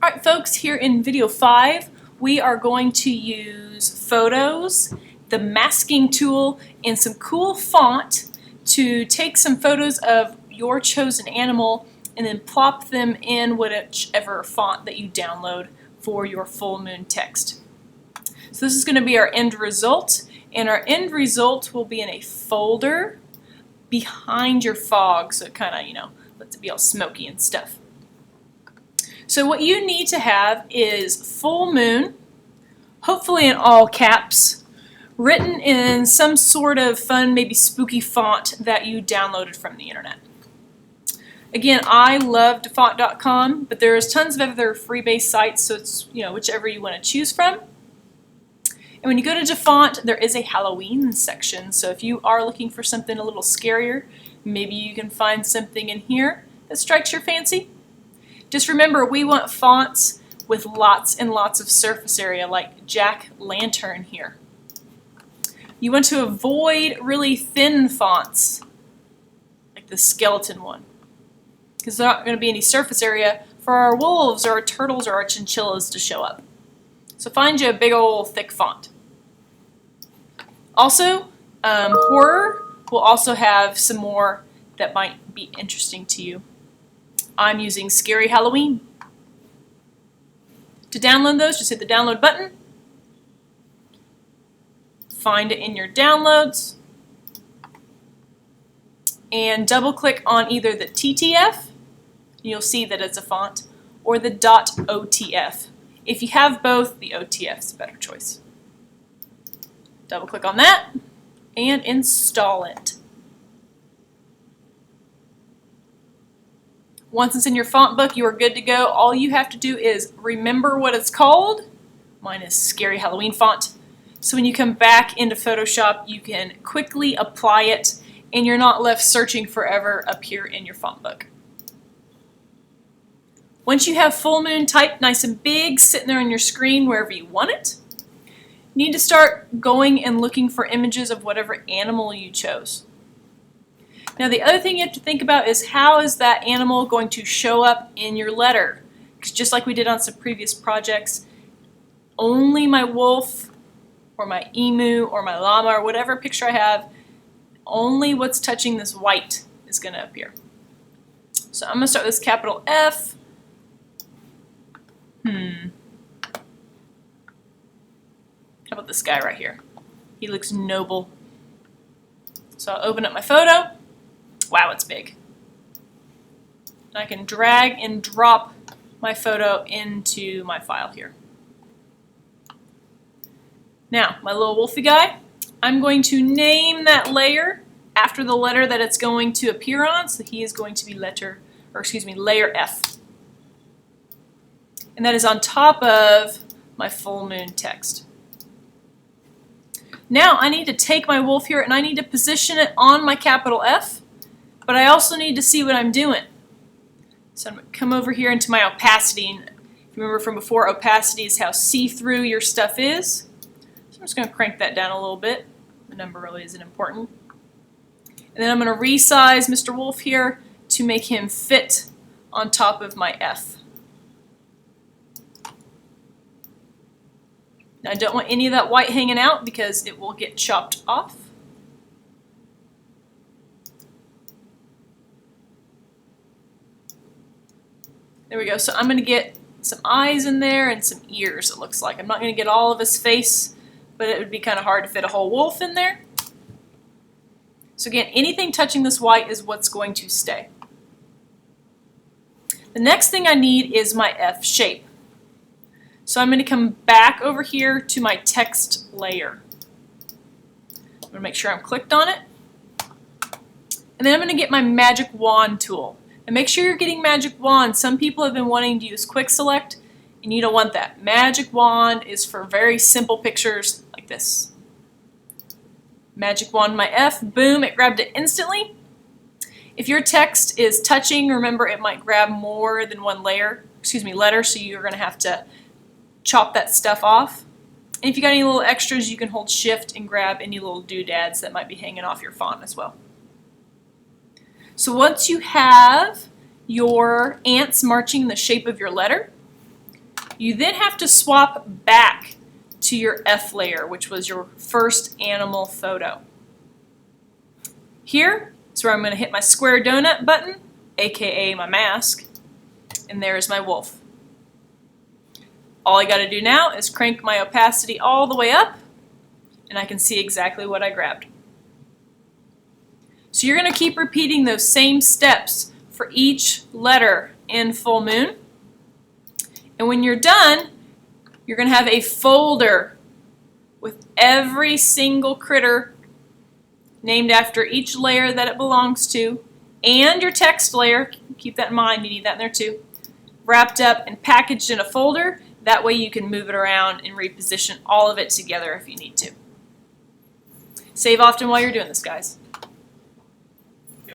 Alright folks, here in video 5 we are going to use photos, the masking tool, and some cool font to take some photos of your chosen animal and then plop them in whichever font that you download for your full moon text. So this is going to be our end result, and our end result will be in a folder behind your fog, so it kind of, lets it be all smoky and stuff. So what you need to have is full moon, hopefully in all caps, written in some sort of fun, maybe spooky font that you downloaded from the internet. Again, I love dafont.com, but there's tons of other free-based sites, so it's whichever you want to choose from. And when you go to Dafont, there is a Halloween section, so if you are looking for something a little scarier, maybe you can find something in here that strikes your fancy. Just remember, we want fonts with lots and lots of surface area, like jack-lantern here. You want to avoid really thin fonts, like the skeleton one, because there's not going to be any surface area for our wolves or our turtles or our chinchillas to show up. So find you a big old thick font. Also, horror will also have some more that might be interesting to you. I'm using Scary Halloween. To download those, just hit the download button. Find it in your downloads. And double click on either the TTF, you'll see that it's a font, or the .otf. If you have both, the OTF is a better choice. Double click on that and install it. Once it's in your font book, you are good to go. All you have to do is remember what it's called. Mine is Scary Halloween font. So when you come back into Photoshop, you can quickly apply it and you're not left searching forever up here in your font book. Once you have full moon typed nice and big, sitting there on your screen wherever you want it, you need to start going and looking for images of whatever animal you chose. Now the other thing you have to think about is how is that animal going to show up in your letter? Because just like we did on some previous projects, only my wolf or my emu or my llama or whatever picture I have, only what's touching this white is going to appear. So I'm going to start with this capital F. How about this guy right here? He looks noble. So I'll open up my photo. Wow, it's big. And I can drag and drop my photo into my file here. Now, my little wolfy guy, I'm going to name that layer after the letter that it's going to appear on, so he is going to be layer F. And that is on top of my full moon text. Now I need to take my wolf here and I need to position it on my capital F, but I also need to see what I'm doing. So I'm going to come over here into my opacity. And if you remember from before, opacity is how see-through your stuff is. So I'm just going to crank that down a little bit. The number really isn't important. And then I'm going to resize Mr. Wolf here to make him fit on top of my F. Now, I don't want any of that white hanging out because it will get chopped off. There we go. So I'm going to get some eyes in there and some ears, it looks like. I'm not going to get all of his face, but it would be kind of hard to fit a whole wolf in there. So again, anything touching this white is what's going to stay. The next thing I need is my F shape. So I'm going to come back over here to my text layer. I'm going to make sure I'm clicked on it. And then I'm going to get my magic wand tool. And make sure you're getting magic wand. Some people have been wanting to use quick select, and you don't want that. Magic wand is for very simple pictures like this. Magic wand my F, boom, it grabbed it instantly. If your text is touching, remember it might grab more than one letter, so you're going to have to chop that stuff off. And if you got any little extras, you can hold shift and grab any little doodads that might be hanging off your font as well. So once you have your ants marching the shape of your letter, You then have to swap back to your F layer, which was your first animal photo. Here is where I'm going to hit my square donut button, aka my mask, and there's my wolf. All I got to do now is crank my opacity all the way up, and I can see exactly what I grabbed. So you're going to keep repeating those same steps for each letter in Full Moon. And when you're done, you're going to have a folder with every single critter named after each layer that it belongs to, and your text layer, keep that in mind, you need that in there too, wrapped up and packaged in a folder. That way you can move it around and reposition all of it together if you need to. Save often while you're doing this, guys.